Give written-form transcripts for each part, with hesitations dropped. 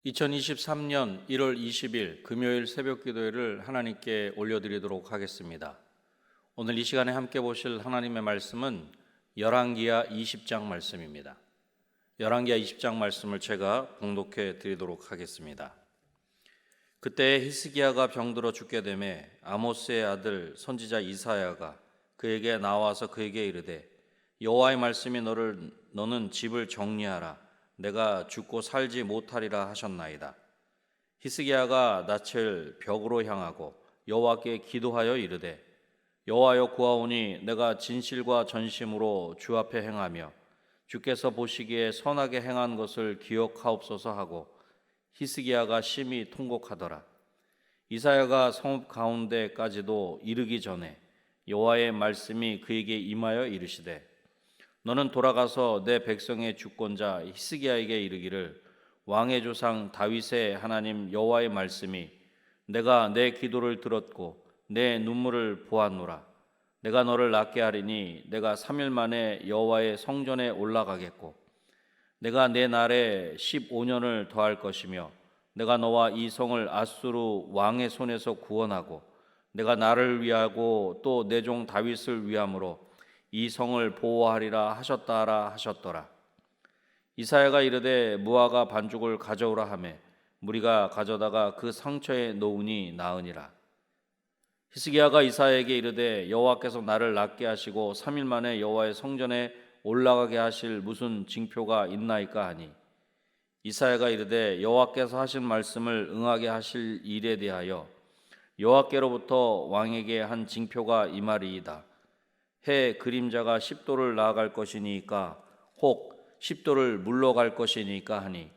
2023년 1월 20일 금요일 새벽 기도회를 하나님께 올려드리도록 하겠습니다. 오늘 이 시간에 함께 보실 하나님의 말씀은 열왕기하 20장 말씀입니다. 열왕기하 20장 말씀을 제가 봉독해 드리도록 하겠습니다. 그때 히스기야가 병들어 죽게 되매 아모스의 아들 선지자 이사야가 그에게 나와서 그에게 이르되 여호와의 말씀이 너는 집을 정리하라. 내가 죽고 살지 못하리라 하셨나이다. 히스기야가 낯을 벽으로 향하고 여호와께 기도하여 이르되 여호와여 구하오니 내가 진실과 전심으로 주 앞에 행하며 주께서 보시기에 선하게 행한 것을 기억하옵소서 하고 히스기야가 심히 통곡하더라. 이사야가 성읍 가운데까지도 이르기 전에 여호와의 말씀이 그에게 임하여 이르시되 너는 돌아가서 내 백성의 주권자 히스기야에게 이르기를 왕의 조상 다윗의 하나님 여호와의 말씀이 내가 내 기도를 들었고 내 눈물을 보았노라. 내가 너를 낫게 하리니 내가 3일 만에 여호와의 성전에 올라가겠고 내가 내 날에 15년을 더할 것이며 내가 너와 이 성을 아수르 왕의 손에서 구원하고 내가 나를 위하고 또 내 종 다윗을 위함으로 이 성을 보호하리라 하셨다라 하셨더라. 이사야가 이르되 무화과 반죽을 가져오라 하매 무리가 가져다가 그 상처에 놓으니 나으니라. 히스기야가 이사야에게 이르되 여호와께서 나를 낫게 하시고 3일 만에 여호와의 성전에 올라가게 하실 무슨 징표가 있나이까 하니 이사야가 이르되 여호와께서 하신 말씀을 응하게 하실 일에 대하여 여호와께로부터 왕에게 한 징표가 임하리이다. 해 그림자가 10도를 나아갈 것이니까 혹 10도를 물러갈 것이니까 하니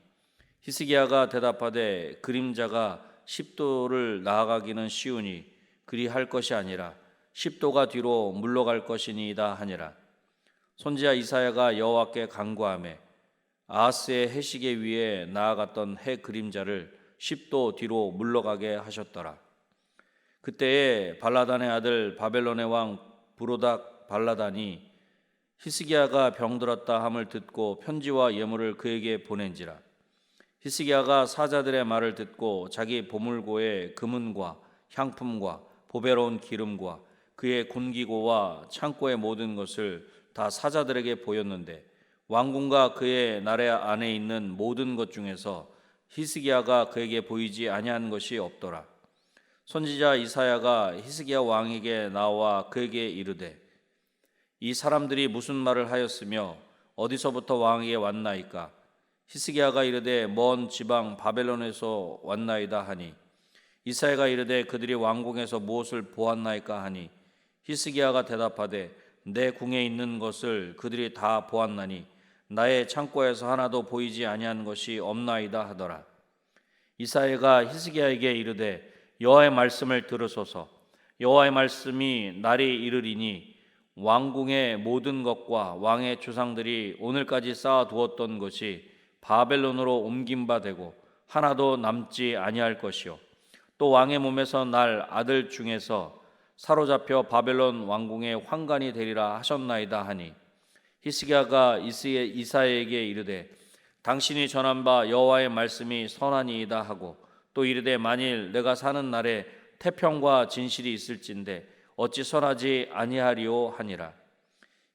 히스기야가 대답하되 그림자가 10도를 나아가기는 쉬우니 그리 할 것이 아니라 10도가 뒤로 물러갈 것이니이다 하니라. 선지자 이사야가 여호와께 간구하매 아하스의 해시계 위에 나아갔던 해 그림자를 10도 뒤로 물러가게 하셨더라. 그때에 발라단의 아들 바벨론의 왕 부로닥 발라단이 히스기야가 병들었다 함을 듣고 편지와 예물을 그에게 보낸지라. 히스기야가 사자들의 말을 듣고 자기 보물고에 금은과 향품과 보배로운 기름과 그의 군기고와 창고의 모든 것을 다 사자들에게 보였는데 왕궁과 그의 나라 안에 있는 모든 것 중에서 히스기야가 그에게 보이지 아니한 것이 없더라. 선지자 이사야가 히스기야 왕에게 나와 그에게 이르되 이 사람들이 무슨 말을 하였으며 어디서부터 왕에게 왔나이까? 히스기야가 이르되 먼 지방 바벨론에서 왔나이다 하니 이사야가 이르되 그들이 왕궁에서 무엇을 보았나이까 하니 히스기야가 대답하되 내 궁에 있는 것을 그들이 다 보았나니 나의 창고에서 하나도 보이지 아니한 것이 없나이다 하더라. 이사야가 히스기야에게 이르되 여호와의 말씀을 들으소서. 여호와의 말씀이 날이 이르리니 왕궁의 모든 것과 왕의 조상들이 오늘까지 쌓아두었던 것이 바벨론으로 옮긴 바 되고 하나도 남지 아니할 것이요 또 왕의 몸에서 날 아들 중에서 사로잡혀 바벨론 왕궁의 환관이 되리라 하셨나이다 하니 히스기야가 이사야에게 이르되 당신이 전한 바 여호와의 말씀이 선하니이다 하고 또 이르되 만일 내가 사는 날에 태평과 진실이 있을진데 어찌 선하지 아니하리오 하니라.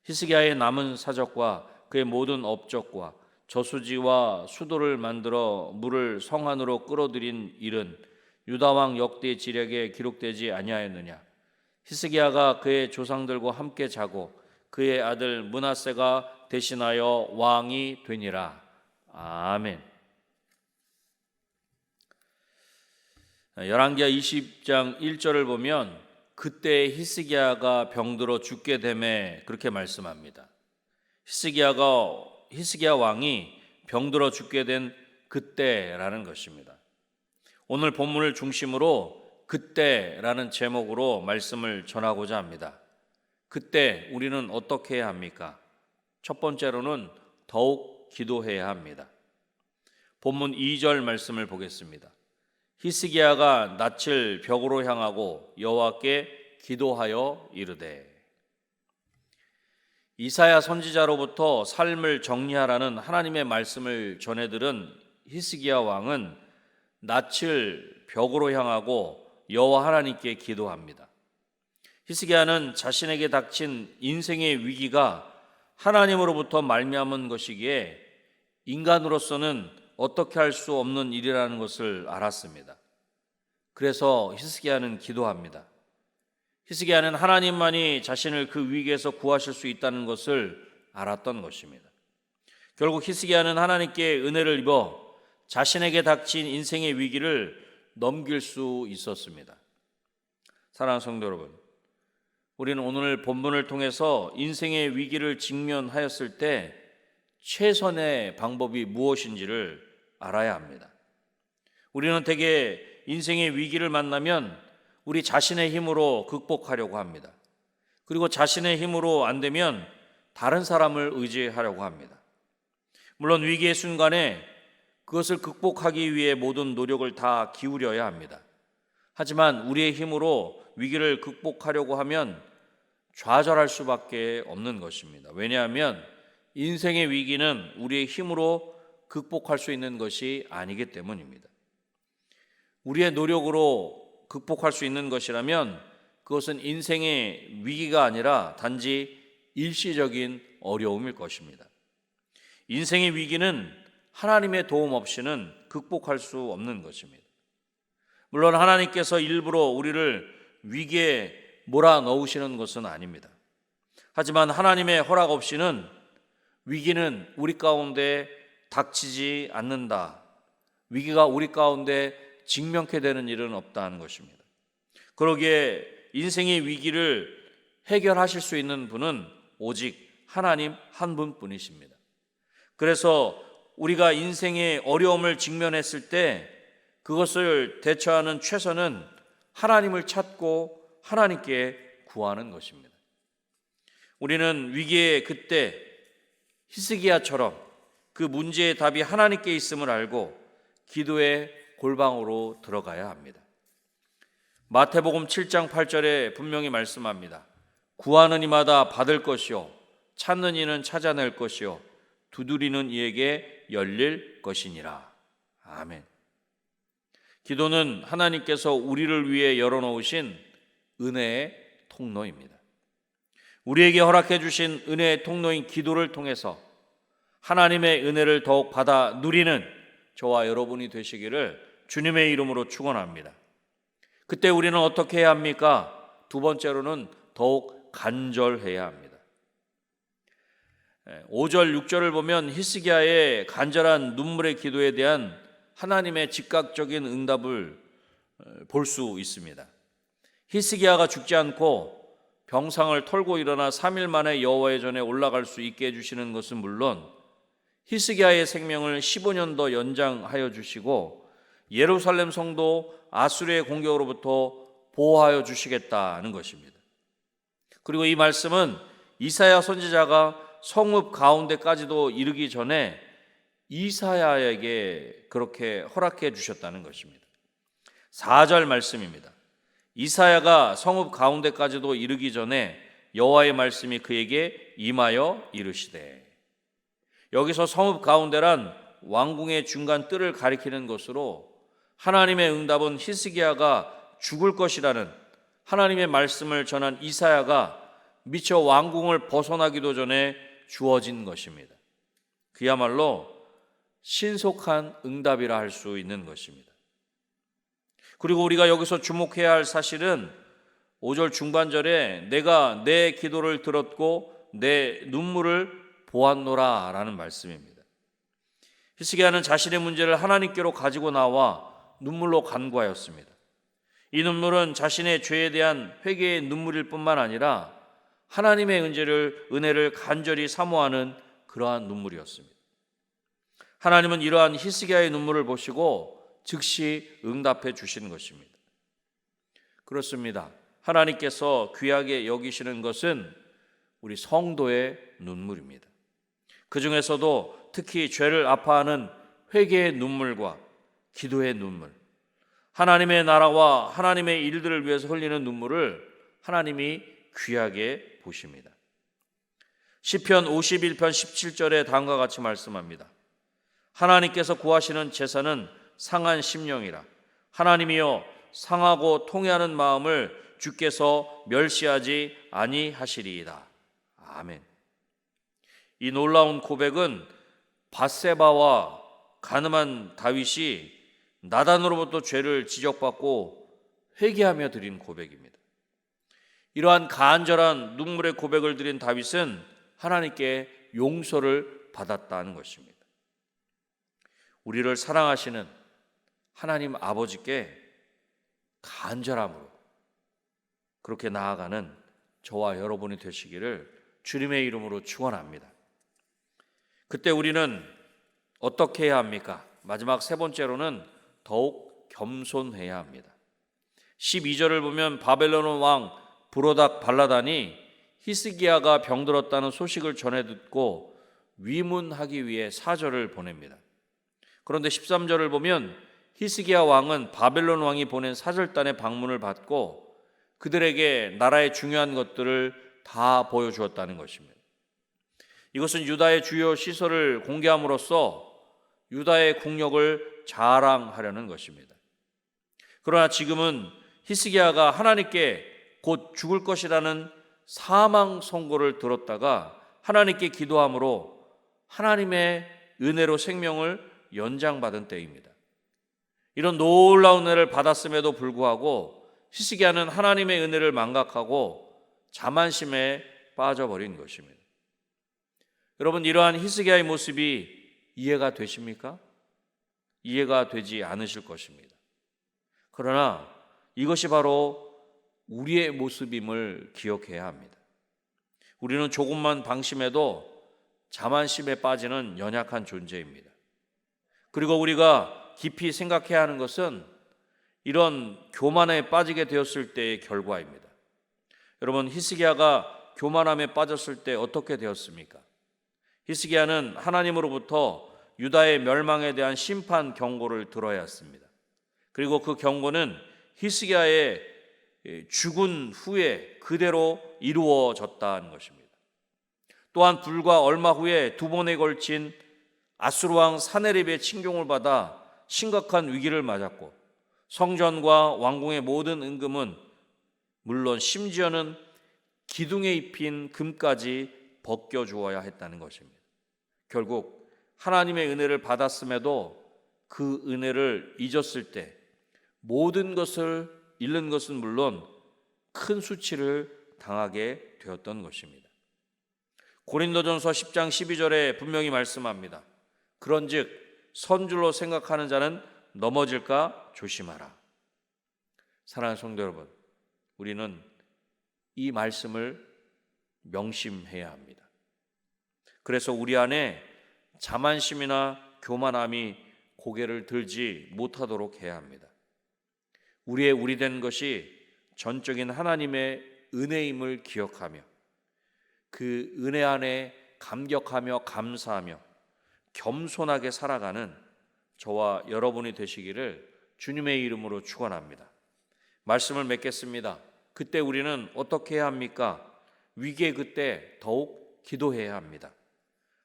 히스기야의 남은 사적과 그의 모든 업적과 저수지와 수도를 만들어 물을 성 안으로 끌어들인 일은 유다 왕 역대 지략에 기록되지 아니하였느냐. 히스기야가 그의 조상들과 함께 자고 그의 아들 므낫세가 대신하여 왕이 되니라. 아멘. 열왕기하 20장 1절을 보면 그때 히스기야가 병들어 죽게 되매 그렇게 말씀합니다. 히스기야 왕이 병들어 죽게 된 그때라는 것입니다. 오늘 본문을 중심으로 그때라는 제목으로 말씀을 전하고자 합니다. 그때 우리는 어떻게 해야 합니까? 첫 번째로는 더욱 기도해야 합니다. 본문 2절 말씀을 보겠습니다. 히스기야가 낯을 벽으로 향하고 여호와께 기도하여 이르되. 이사야 선지자로부터 삶을 정리하라는 하나님의 말씀을 전해들은 히스기야 왕은 낯을 벽으로 향하고 여호와 하나님께 기도합니다. 히스기야는 자신에게 닥친 인생의 위기가 하나님으로부터 말미암은 것이기에 인간으로서는 어떻게 할 수 없는 일이라는 것을 알았습니다. 그래서 히스기야는 기도합니다. 히스기야는 하나님만이 자신을 그 위기에서 구하실 수 있다는 것을 알았던 것입니다. 결국 히스기야는 하나님께 은혜를 입어 자신에게 닥친 인생의 위기를 넘길 수 있었습니다. 사랑하는 성도 여러분, 우리는 오늘 본문을 통해서 인생의 위기를 직면하였을 때 최선의 방법이 무엇인지를 알아야 합니다. 우리는 대개 인생의 위기를 만나면 우리 자신의 힘으로 극복하려고 합니다. 그리고 자신의 힘으로 안 되면 다른 사람을 의지하려고 합니다. 물론 위기의 순간에 그것을 극복하기 위해 모든 노력을 다 기울여야 합니다. 하지만 우리의 힘으로 위기를 극복하려고 하면 좌절할 수밖에 없는 것입니다. 왜냐하면 인생의 위기는 우리의 힘으로 극복할 수 있는 것이 아니기 때문입니다. 우리의 노력으로 극복할 수 있는 것이라면 그것은 인생의 위기가 아니라 단지 일시적인 어려움일 것입니다. 인생의 위기는 하나님의 도움 없이는 극복할 수 없는 것입니다. 물론 하나님께서 일부러 우리를 위기에 몰아넣으시는 것은 아닙니다. 하지만 하나님의 허락 없이는 위기는 우리 가운데 닥치지 않는다. 위기가 우리 가운데 직면케 되는 일은 없다는 것입니다. 그러기에 인생의 위기를 해결하실 수 있는 분은 오직 하나님 한 분뿐이십니다. 그래서 우리가 인생의 어려움을 직면했을 때 그것을 대처하는 최선은 하나님을 찾고 하나님께 구하는 것입니다. 우리는 위기의 그때 히스기야처럼 그 문제의 답이 하나님께 있음을 알고 기도의 골방으로 들어가야 합니다. 마태복음 7장 8절에 분명히 말씀합니다. 구하는 이마다 받을 것이요 찾는 이는 찾아낼 것이요 두드리는 이에게 열릴 것이니라. 아멘. 기도는 하나님께서 우리를 위해 열어놓으신 은혜의 통로입니다. 우리에게 허락해 주신 은혜의 통로인 기도를 통해서 하나님의 은혜를 더욱 받아 누리는 저와 여러분이 되시기를 주님의 이름으로 축원합니다. 그때 우리는 어떻게 해야 합니까? 두 번째로는 더욱 간절해야 합니다. 5절, 6절을 보면 히스기야의 간절한 눈물의 기도에 대한 하나님의 즉각적인 응답을 볼 수 있습니다. 히스기야가 죽지 않고 병상을 털고 일어나 3일 만에 여호와의 전에 올라갈 수 있게 해주시는 것은 물론 히스기야의 생명을 15년 더 연장하여 주시고 예루살렘 성도 아수르의 공격으로부터 보호하여 주시겠다는 것입니다. 그리고 이 말씀은 이사야 선지자가 성읍 가운데까지도 이르기 전에 이사야에게 그렇게 허락해 주셨다는 것입니다. 4절 말씀입니다. 이사야가 성읍 가운데까지도 이르기 전에 여호와의 말씀이 그에게 임하여 이르시되, 여기서 성읍 가운데란 왕궁의 중간 뜰을 가리키는 것으로 하나님의 응답은 히스기야가 죽을 것이라는 하나님의 말씀을 전한 이사야가 미처 왕궁을 벗어나기도 전에 주어진 것입니다. 그야말로 신속한 응답이라 할 수 있는 것입니다. 그리고 우리가 여기서 주목해야 할 사실은 5절 중반절에 내가 내 기도를 들었고 내 눈물을 보았노라 라는 말씀입니다. 히스기야는 자신의 문제를 하나님께로 가지고 나와 눈물로 간구하였습니다. 이 눈물은 자신의 죄에 대한 회개의 눈물일 뿐만 아니라 하나님의 은혜를 간절히 사모하는 그러한 눈물이었습니다. 하나님은 이러한 히스기야의 눈물을 보시고 즉시 응답해 주시는 것입니다. 그렇습니다. 하나님께서 귀하게 여기시는 것은 우리 성도의 눈물입니다. 그 중에서도 특히 죄를 아파하는 회개의 눈물과 기도의 눈물, 하나님의 나라와 하나님의 일들을 위해서 흘리는 눈물을 하나님이 귀하게 보십니다. 시편 51편 17절에 다음과 같이 말씀합니다. 하나님께서 구하시는 제사는 상한 심령이라. 하나님이여 상하고 통회하는 마음을 주께서 멸시하지 아니하시리이다. 아멘. 이 놀라운 고백은 밧세바와 간음한 다윗이 나단으로부터 죄를 지적받고 회개하며 드린 고백입니다. 이러한 간절한 눈물의 고백을 드린 다윗은 하나님께 용서를 받았다는 것입니다. 우리를 사랑하시는 하나님 아버지께 간절함으로 그렇게 나아가는 저와 여러분이 되시기를 주님의 이름으로 축원합니다. 그때 우리는 어떻게 해야 합니까? 마지막 세 번째로는 더욱 겸손해야 합니다. 12절을 보면 바벨론 왕 브로닥 발라단이 히스기야가 병들었다는 소식을 전해 듣고 위문하기 위해 사절을 보냅니다. 그런데 13절을 보면 히스기야 왕은 바벨론 왕이 보낸 사절단의 방문을 받고 그들에게 나라의 중요한 것들을 다 보여주었다는 것입니다. 이것은 유다의 주요 시설을 공개함으로써 유다의 국력을 자랑하려는 것입니다. 그러나 지금은 히스기야가 하나님께 곧 죽을 것이라는 사망 선고를 들었다가 하나님께 기도함으로 하나님의 은혜로 생명을 연장받은 때입니다. 이런 놀라운 은혜를 받았음에도 불구하고 히스기야는 하나님의 은혜를 망각하고 자만심에 빠져버린 것입니다. 여러분, 이러한 히스기야의 모습이 이해가 되십니까? 이해가 되지 않으실 것입니다. 그러나 이것이 바로 우리의 모습임을 기억해야 합니다. 우리는 조금만 방심해도 자만심에 빠지는 연약한 존재입니다. 그리고 우리가 깊이 생각해야 하는 것은 이런 교만에 빠지게 되었을 때의 결과입니다. 여러분, 히스기야가 교만함에 빠졌을 때 어떻게 되었습니까? 히스기야는 하나님으로부터 유다의 멸망에 대한 심판 경고를 들어야 했습니다. 그리고 그 경고는 히스기야의 죽은 후에 그대로 이루어졌다는 것입니다. 또한 불과 얼마 후에 두 번에 걸친 아수르 왕 사네립의 침공을 받아 심각한 위기를 맞았고 성전과 왕궁의 모든 은금은 물론 심지어는 기둥에 입힌 금까지 벗겨주어야 했다는 것입니다. 결국 하나님의 은혜를 받았음에도 그 은혜를 잊었을 때 모든 것을 잃는 것은 물론 큰 수치를 당하게 되었던 것입니다. 고린도전서 10장 12절에 분명히 말씀합니다. 그런즉 선줄로 생각하는 자는 넘어질까 조심하라. 사랑하는 성도 여러분, 우리는 이 말씀을 명심해야 합니다. 그래서 우리 안에 자만심이나 교만함이 고개를 들지 못하도록 해야 합니다. 우리의 우리된 것이 전적인 하나님의 은혜임을 기억하며 그 은혜 안에 감격하며 감사하며 겸손하게 살아가는 저와 여러분이 되시기를 주님의 이름으로 축원합니다. 말씀을 맺겠습니다. 그때 우리는 어떻게 해야 합니까? 위기의 그때 더욱 기도해야 합니다.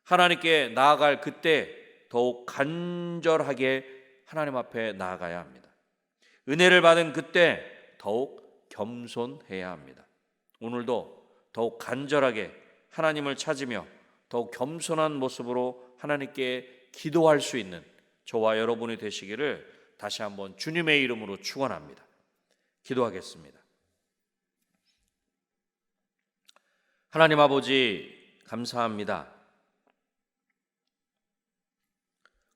하나님께 나아갈 그때 더욱 간절하게 하나님 앞에 나아가야 합니다. 은혜를 받은 그때 더욱 겸손해야 합니다. 오늘도 더욱 간절하게 하나님을 찾으며 더욱 겸손한 모습으로 하나님께 기도할 수 있는 저와 여러분이 되시기를 다시 한번 주님의 이름으로 축원합니다. 기도하겠습니다. 하나님 아버지, 감사합니다.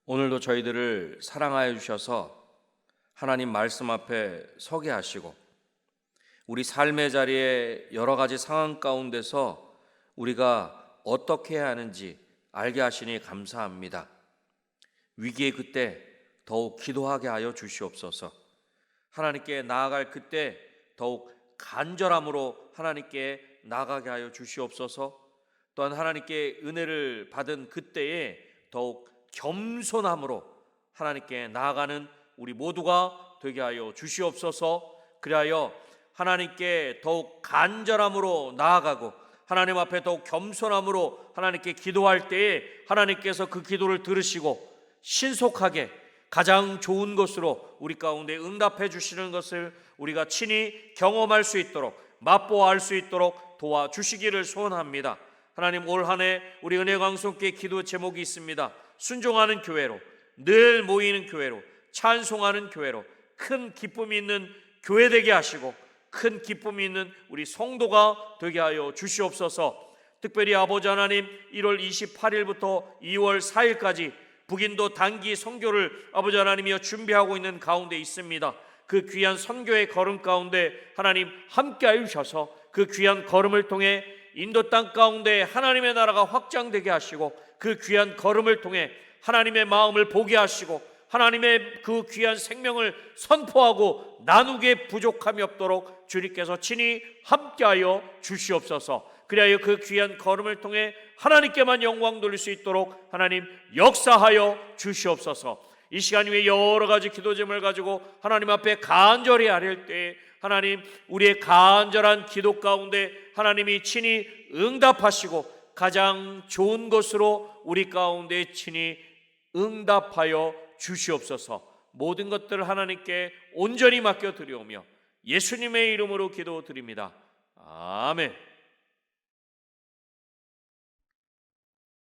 오늘도 저희들을 사랑하여 주셔서 하나님 말씀 앞에 서게 하시고 우리 삶의 자리에 여러 가지 상황 가운데서 우리가 어떻게 해야 하는지 알게 하시니 감사합니다. 위기의 그때 더욱 기도하게 하여 주시옵소서. 하나님께 나아갈 그때 더욱 간절함으로 하나님께 나아가게 하여 주시옵소서. 또한 하나님께 은혜를 받은 그때에 더욱 겸손함으로 하나님께 나아가는 우리 모두가 되게 하여 주시옵소서. 그리하여 하나님께 더욱 간절함으로 나아가고 하나님 앞에 더욱 겸손함으로 하나님께 기도할 때에 하나님께서 그 기도를 들으시고 신속하게 가장 좋은 것으로 우리 가운데 응답해 주시는 것을 우리가 친히 경험할 수 있도록, 맛보아 알 수 있도록 도와주시기를 소원합니다. 하나님, 올 한 해 우리 은혜광송교회 기도 제목이 있습니다. 순종하는 교회로, 늘 모이는 교회로, 찬송하는 교회로, 큰 기쁨이 있는 교회 되게 하시고 큰 기쁨이 있는 우리 성도가 되게 하여 주시옵소서. 특별히 아버지 하나님, 1월 28일부터 2월 4일까지 북인도 단기 선교를 아버지 하나님이여 준비하고 있는 가운데 있습니다. 그 귀한 선교의 걸음 가운데 하나님 함께하여 주셔서 그 귀한 걸음을 통해 인도 땅 가운데 하나님의 나라가 확장되게 하시고 그 귀한 걸음을 통해 하나님의 마음을 보게 하시고 하나님의 그 귀한 생명을 선포하고 나누게 부족함이 없도록 주님께서 친히 함께하여 주시옵소서. 그리하여 그 귀한 걸음을 통해 하나님께만 영광 돌릴 수 있도록 하나님 역사하여 주시옵소서. 이 시간 위에 여러 가지 기도 제목을 가지고 하나님 앞에 간절히 아뢰을 때에 하나님, 우리의 간절한 기도 가운데 하나님이 친히 응답하시고 가장 좋은 것으로 우리 가운데 친히 응답하여 주시옵소서. 모든 것들을 하나님께 온전히 맡겨드리오며 예수님의 이름으로 기도드립니다. 아멘.